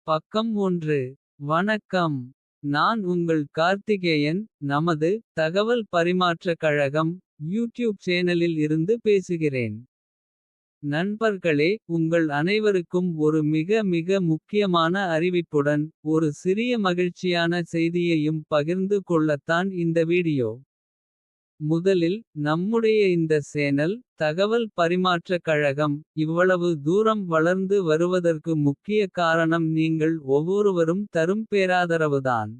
பக்கம் 1. வணக்கம். நான் உங்கள் கார்த்திகேயன். நமது தகவல் பரிமாற்றக் கழகம். யூடியூப் சேனலில் இருந்து பேசுகிறேன். நண்பர்களே, உங்கள் அனைவருக்கும் ஒரு மிக மிக முக்கியமான அறிவிப்புடன். ஒரு சிறிய மகிழ்ச்சியான செய்தியையும் பகிர்ந்து கொள்ளத்தான் இந்த வீடியோ. முதலில் நம்முடைய இந்த சேனல் தகவல் பரிமாற்றக் கழகம். இவ்வளவு தூரம் வளர்ந்து வருவதற்கு முக்கிய காரணம் நீங்கள் ஒவ்வொருவரும் தரும் பேராதரவுதான்.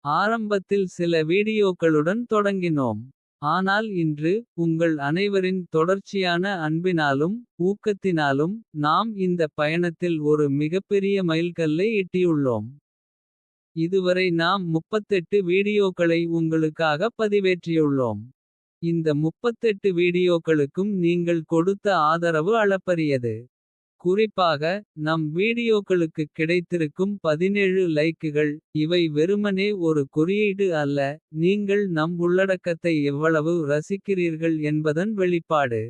ஆரம்பத்தில் சில வீடியோக்களுடன் தொடங்கினோம். ஆனால் இன்று உங்கள் அனைவரின் தொடர்ச்சியான அன்பினாலும். ஊக்கத்தினாலும் நாம் இந்த பயணத்தில் ஒரு மிகப்பெரிய மைல்கல்லை எட்டியுள்ளோம். இதுவரை நாம் 38 வீடியோக்களை உங்களுக்காக பதிவேற்றியுள்ளோம். இந்த 38 வீடியோக்களுக்கும் நீங்கள் கொடுத்த ஆதரவு அளப்பரியது. குறிப்பாக நம் வீடியோக்களுக்கு கிடைத்திருக்கும் 17 லைக்குகள். இவை வெறுமனே ஒரு குறியீடு அல்ல. நீங்கள் நம் உள்ளடக்கத்தை எவ்வளவு ரசிக்கிறீர்கள் என்பதன் வெளிப்பாடு.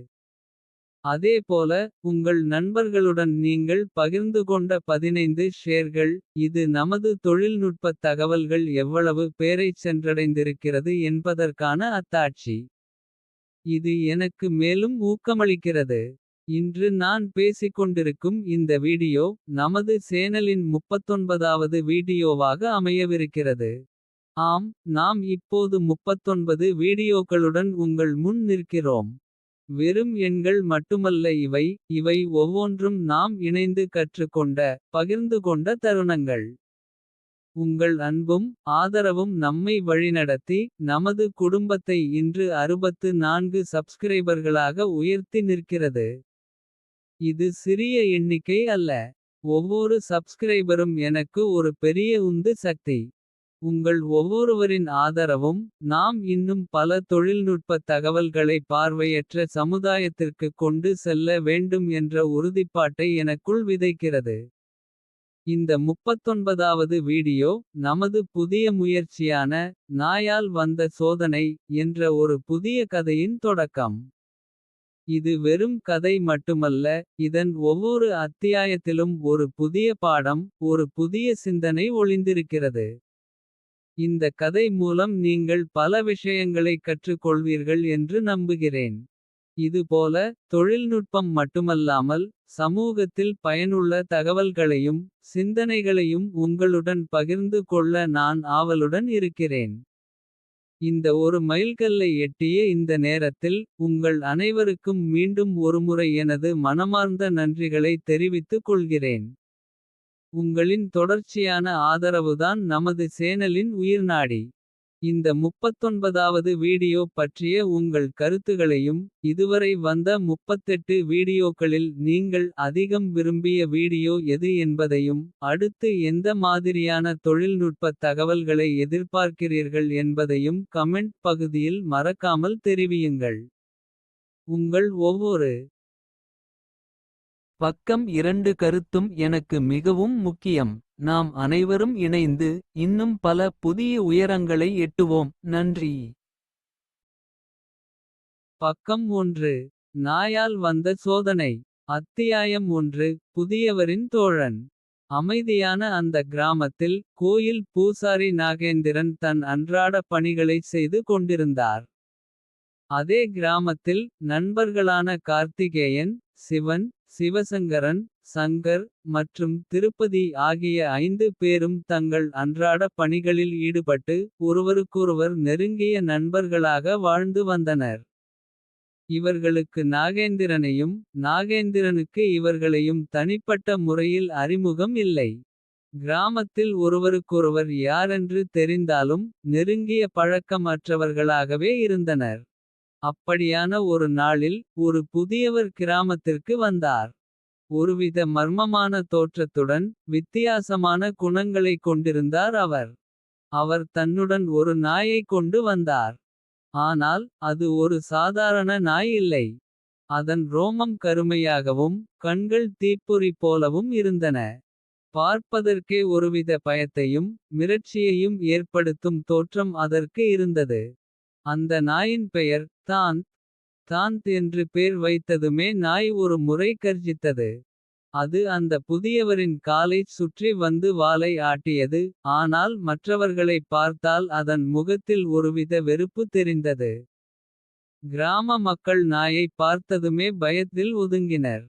அதேபோல உங்கள் நண்பர்களுடன் நீங்கள் பகிர்ந்து கொண்ட 15 ஷேர்கள். இது நமது தொழில்நுட்பத் தகவல்கள் எவ்வளவு பேரைச் சென்றடைந்திருக்கிறது என்பதற்கான அத்தாட்சி. இது எனக்கு மேலும் ஊக்கமளிக்கிறது. இன்று நான் பேசிக்கொண்டிருக்கும் இந்த வீடியோ. நமது சேனலின் 39வது வீடியோவாக அமையவிருக்கிறது. ஆம், நாம் இப்போது 39 வீடியோக்களுடன் உங்கள் முன் நிற்கிறோம். வெறும் எண்கள் மட்டுமல்ல இவை. இவை ஒவ்வொன்றும் நாம் இணைந்து கற்றுக்கொண்ட. பகிர்ந்து கொண்ட தருணங்கள். உங்கள் அன்பும் ஆதரவும் நம்மை வழிநடத்தி. நமது குடும்பத்தை இன்று 64 சப்ஸ்கிரைபர்களாக உயர்த்தி நிற்கிறது. இது சிறிய எண்ணிக்கை அல்ல. ஒவ்வொரு சப்ஸ்கிரைபரும் எனக்கு ஒரு பெரிய உந்து சக்தி. உங்கள் ஒவ்வொருவரின் ஆதரவும். நாம் இன்னும் பல தொழில்நுட்பத் தகவல்களை பார்வையற்ற சமுதாயத்திற்கு கொண்டு செல்ல வேண்டும் என்ற உறுதிப்பாட்டை எனக்குள் விதைக்கிறது. இந்த 39வது வீடியோ நமது புதிய முயற்சியான. நாயால் வந்த சோதனை என்ற ஒரு புதிய கதையின் தொடக்கம். இது வெறும் கதை மட்டுமல்ல. இதன் ஒவ்வொரு அத்தியாயத்திலும் ஒரு புதிய பாடம். ஒரு புதிய சிந்தனை ஒளிந்திருக்கிறது. இந்த கதை மூலம் நீங்கள் பல விஷயங்களைக் கற்றுக் கொள்வீர்கள் என்று நம்புகிறேன். இதுபோல தொழில்நுட்பம் மட்டுமல்லாமல். சமூகத்தில் பயனுள்ள தகவல்களையும். சிந்தனைகளையும் உங்களுடன் பகிர்ந்து கொள்ள நான் ஆவலுடன் இருக்கிறேன். இந்த ஒரு மைல்கல்லை எட்டிய இந்த நேரத்தில். உங்கள் அனைவருக்கும் மீண்டும் ஒருமுறை எனது மனமார்ந்த நன்றிகளை தெரிவித்துக் கொள்கிறேன். உங்களின் தொடர்ச்சியான ஆதரவுதான் நமது சேனலின் உயிர்நாடி. இந்த 39வது வீடியோ பற்றிய உங்கள் கருத்துகளையும். இதுவரை வந்த 38 வீடியோக்களில் நீங்கள் அதிகம் விரும்பிய வீடியோ எது என்பதையும். அடுத்து எந்த மாதிரியான தொழில்நுட்பத் தகவல்களை எதிர்பார்க்கிறீர்கள் என்பதையும் கமெண்ட் பகுதியில் மறக்காமல் தெரிவியுங்கள். உங்கள் ஒவ்வொரு பக்கம் 2 கருத்தும் எனக்கு மிகவும் முக்கியம். நாம் அனைவரும் இணைந்து. இன்னும் பல புதிய உயரங்களை எட்டுவோம். நன்றி. பக்கம் 1. நாயால் வந்த சோதனை. அத்தியாயம் 1. புதியவரின் தோழன். அமைதியான அந்த கிராமத்தில். கோயில் பூசாரி நாகேந்திரன் தன் அன்றாட பணிகளைச் செய்து கொண்டிருந்தார். அதே கிராமத்தில் நண்பர்களான கார்த்திகேயன். சிவன், சிவசங்கரன், சங்கர். மற்றும் திருப்பதி ஆகிய 5 பேரும் தங்கள் அன்றாட பணிகளில் ஈடுபட்டு. ஒருவருக்கொருவர் நெருங்கிய நண்பர்களாக வாழ்ந்து வந்தனர். இவர்களுக்கு நாகேந்திரனையும். நாகேந்திரனுக்கு இவர்களையும் தனிப்பட்ட முறையில் அறிமுகம் இல்லை. கிராமத்தில் ஒருவருக்கொருவர் யாரென்று தெரிந்தாலும். நெருங்கிய பழக்கம் அற்றவர்களாகவே இருந்தனர். அப்படியான ஒரு நாளில் ஒரு புதியவர் கிராமத்திற்கு வந்தார். ஒருவித மர்மமான தோற்றத்துடன். வித்தியாசமான குணங்களைக் கொண்டிருந்தார் அவர். அவர் தன்னுடன் ஒரு நாயைக் கொண்டு வந்தார். ஆனால் அது ஒரு சாதாரண நாய் இல்லை. அதன் ரோமம் கருமையாகவும். கண்கள் தீப்பொறி போலவும் இருந்தன. பார்ப்பதற்கே ஒருவித பயத்தையும். மிரட்சியையும் ஏற்படுத்தும் தோற்றம் அதற்கு இருந்தது. அந்த நாயின் பெயர் தாந்த். தாந்த் என்று பேர் வைத்ததுமே நாய் ஒரு முறை கர்ஜித்தது. அது அந்த புதியவரின் காலைச் சுற்றி வந்து வாலை ஆட்டியது. ஆனால் மற்றவர்களைப் பார்த்தால் அதன் முகத்தில் ஒருவித வெறுப்பு தெரிந்தது. கிராம மக்கள் நாயைப் பார்த்ததுமே பயத்தில் ஒதுங்கினர்.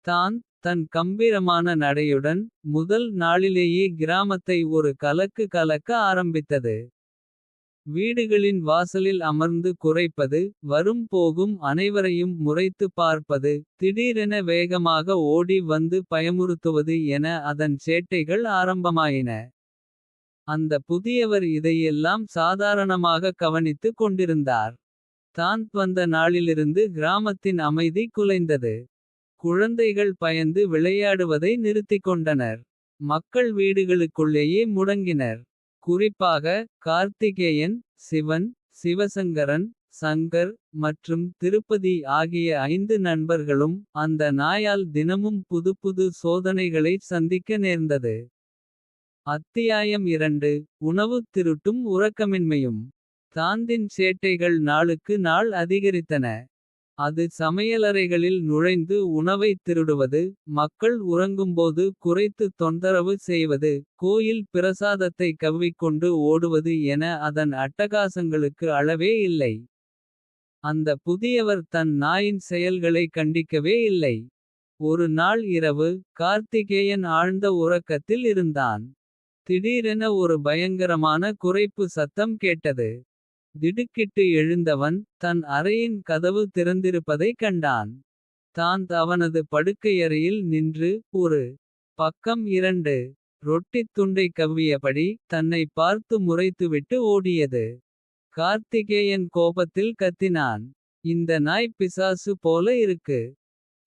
தான் தன் கம்பீரமான நடையுடன் முதல் நாளிலேயே கிராமத்தை ஒரு கலக்கு கலக்க ஆரம்பித்தது. வீடுகளின் வாசலில் அமர்ந்து குரைப்பது. வரும் போகும் அனைவரையும் முறைத்து பார்ப்பது. திடீரென வேகமாக ஓடி வந்து பயமுறுத்துவது என அதன் சேட்டைகள் ஆரம்பமாயின. அந்த புதியவர் இதையெல்லாம் சாதாரணமாக கவனித்துக் கொண்டிருந்தார். தான் வந்த நாளிலிருந்து கிராமத்தின் அமைதி குலைந்தது. குழந்தைகள் பயந்து விளையாடுவதை நிறுத்திக் கொண்டனர். மக்கள் வீடுகளுக்குள்ளேயே முடங்கினர். குறிப்பாக கார்த்திகேயன், சிவன், சிவசங்கரன், சங்கர் மற்றும் திருப்பதி ஆகிய 5 நண்பர்களும் அந்த நாயால் தினமும் புதுப்புது சோதனைகளை சந்திக்க நேர்ந்தது. அத்தியாயம் 2. உணவுத் திருட்டும் உறக்கமின்மையும். தாந்தின் சேட்டைகள் நாளுக்கு நாள் அதிகரித்தன. அது சமையலறைகளில் நுழைந்து உணவைத் திருடுவது. மக்கள் உறங்கும்போது குறைத்து தொந்தரவு செய்வது. கோயில் பிரசாதத்தை கவ்விக்கொண்டு ஓடுவது என அதன் அட்டகாசங்களுக்கு அளவே இல்லை. அந்த புதியவர் தன் நாயின் செயல்களை கண்டிக்கவே இல்லை. ஒரு நாள் இரவு கார்த்திகேயன் ஆழ்ந்த உறக்கத்தில் இருந்தான். திடீரென ஒரு பயங்கரமான குரைப்பு சத்தம் கேட்டது. திடுக்கிட்டு எழுந்தவன் தன் அறையின் கதவு திறந்திருப்பதைக் கண்டான். தான் அவனது படுக்கையறையில் நின்று ஒரு பக்கம் 2 ரொட்டித் துண்டை கவ்வியபடி தன்னை பார்த்து முறைத்துவிட்டு ஓடியது. கார்த்திகேயன் கோபத்தில் கத்தினான். இந்த நாய் பிசாசு போல இருக்கு.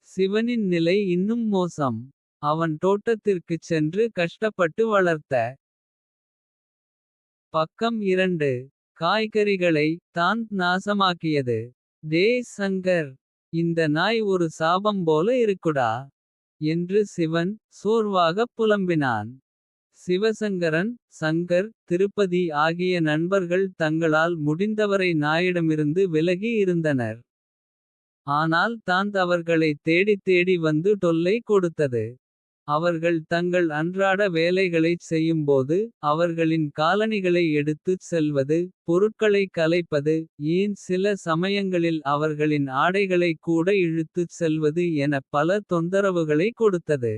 சிவனின் நிலை இன்னும் மோசம். அவன் தோட்டத்திற்குச் சென்று கஷ்டப்பட்டு வளர்த்த பக்கம் 2 காய்கறிகளை தான் நாசமாக்கியது. டேய் சங்கர், இந்த நாய் ஒரு சாபம் போல இருக்குடா. என்று சிவன் சோர்வாகப் புலம்பினான். சிவசங்கரன், சங்கர், திருப்பதி ஆகிய நண்பர்கள் தங்களால் முடிந்தவரை நாயிடமிருந்து விலகி இருந்தனர். ஆனால் தான் அவர்களை தேடித் தேடி வந்து தொல்லை கொடுத்தது. அவர்கள் தங்கள் அன்றாட வேலைகளைச் செய்யும்போது. அவர்களின் காலணிகளை எடுத்துச் செல்வது. பொருட்களை கலைப்பது. ஏன் சில சமயங்களில் அவர்களின் ஆடைகளை கூட இழுத்துச் செல்வது என பல தொந்தரவுகளை கொடுத்தது.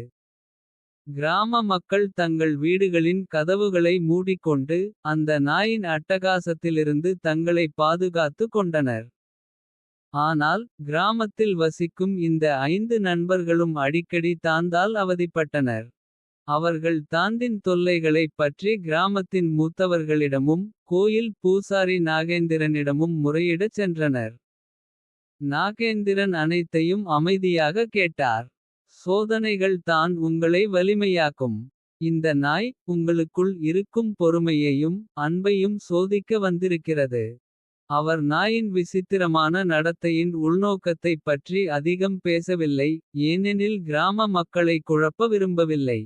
கிராம மக்கள் தங்கள் வீடுகளின் கதவுகளை மூடிக்கொண்டு. அந்த நாயின் அட்டகாசத்திலிருந்து தங்களை பாதுகாத்து கொண்டனர். ஆனால் கிராமத்தில் வசிக்கும் இந்த 5 நண்பர்களும் அடிக்கடி தாந்தால் அவதிப்பட்டனர். அவர்கள் தாந்தின் தொல்லைகளைப் பற்றி கிராமத்தின் மூத்தவர்களிடமும். கோயில் பூசாரி நாகேந்திரனிடமும் முறையிடச் சென்றனர். நாகேந்திரன் அனைத்தையும் அமைதியாக கேட்டார். சோதனைகள் தான் உங்களை வலிமையாக்கும். இந்த நாய் உங்களுக்குள் இருக்கும் பொறுமையையும் அன்பையும் சோதிக்க வந்திருக்கிறது. அவர் நாயின் விசித்திரமான நடத்தையின் உள்நோக்கத்தைப் பற்றி அதிகம் பேசவில்லை. ஏனெனில் கிராம மக்களை குழப்ப விரும்பவில்லை.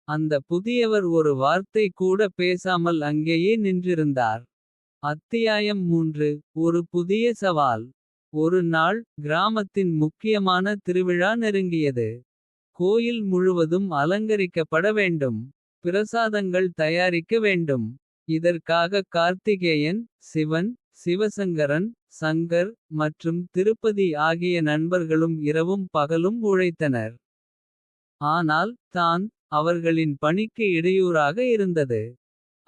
அந்த புதியவர் ஒரு வார்த்தை கூட பேசாமல் அங்கேயே நின்றிருந்தார். அத்தியாயம் 3. ஒரு புதிய சவால். ஒரு நாள் கிராமத்தின் முக்கியமான திருவிழா நெருங்கியது. கோயில் முழுவதும் அலங்கரிக்கப்பட வேண்டும். பிரசாதங்கள் தயாரிக்க வேண்டும். இதற்காக கார்த்திகேயன், சிவன், சிவசங்கரன், சங்கர் மற்றும் திருப்பதி ஆகிய நண்பர்களும் இரவும் பகலும் உழைத்தனர். ஆனால் தான் அவர்களின் பணிக்கு இடையூறாக இருந்தது.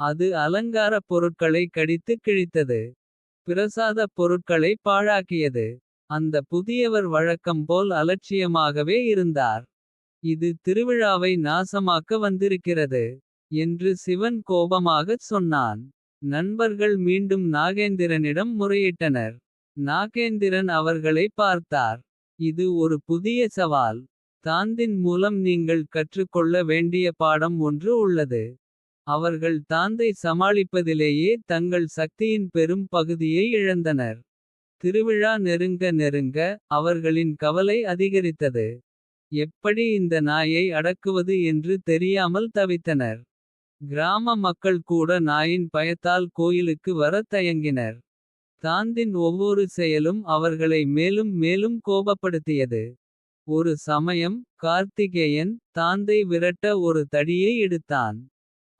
அது அலங்கார பொருட்களை கடித்து கிழித்தது. பிரசாத பொருட்களை பாழாக்கியது. அந்த புதியவர் வழக்கம் போல் அலட்சியமாகவே இருந்தார். இது திருவிழாவை நாசமாக்க வந்திருக்கிறது. என்று சிவன் கோபமாகச் சொன்னான். நண்பர்கள் மீண்டும் நாகேந்திரனிடம் முறையிட்டனர். நாகேந்திரன் அவர்களை பார்த்தார். இது ஒரு புதிய சவால். தாந்தின் மூலம் நீங்கள் கற்றுக்கொள்ள வேண்டிய பாடம் ஒன்று உள்ளது. அவர்கள் தாந்தை சமாளிப்பதிலேயே தங்கள் சக்தியின் பெரும் பகுதியை இழந்தனர். திருவிழா நெருங்க நெருங்க அவர்களின் கவலை அதிகரித்தது. எப்படி இந்த நாயை அடக்குவது என்று தெரியாமல் தவித்தனர். கிராம மக்கள் கூட நாயின் பயத்தால் கோயிலுக்கு வரத் தயங்கினர். தாந்தின் ஒவ்வொரு செயலும் அவர்களை மேலும் மேலும் கோபப்படுத்தியது. ஒரு சமயம் கார்த்திகேயன் தாந்தை விரட்ட ஒரு தடியை எடுத்தான்.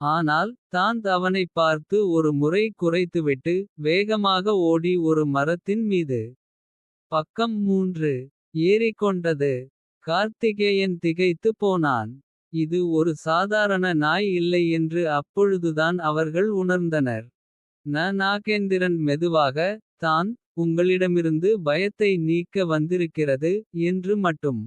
ஆனால் தாந்த் அவனைப் பார்த்து ஒரு முறை குறைத்துவிட்டு. வேகமாக ஓடி ஒரு மரத்தின் மீது. பக்கம் 3 ஏறிக்கொண்டது. கார்த்திகேயன் திகைத்து போனான். இது ஒரு சாதாரண நாய் இல்லை என்று அப்பொழுதுதான் அவர்கள் உணர்ந்தனர். நாகேந்திரன் மெதுவாக தான் உங்களிடமிருந்து பயத்தை நீக்க வந்திருக்கிறது என்று மட்டும்.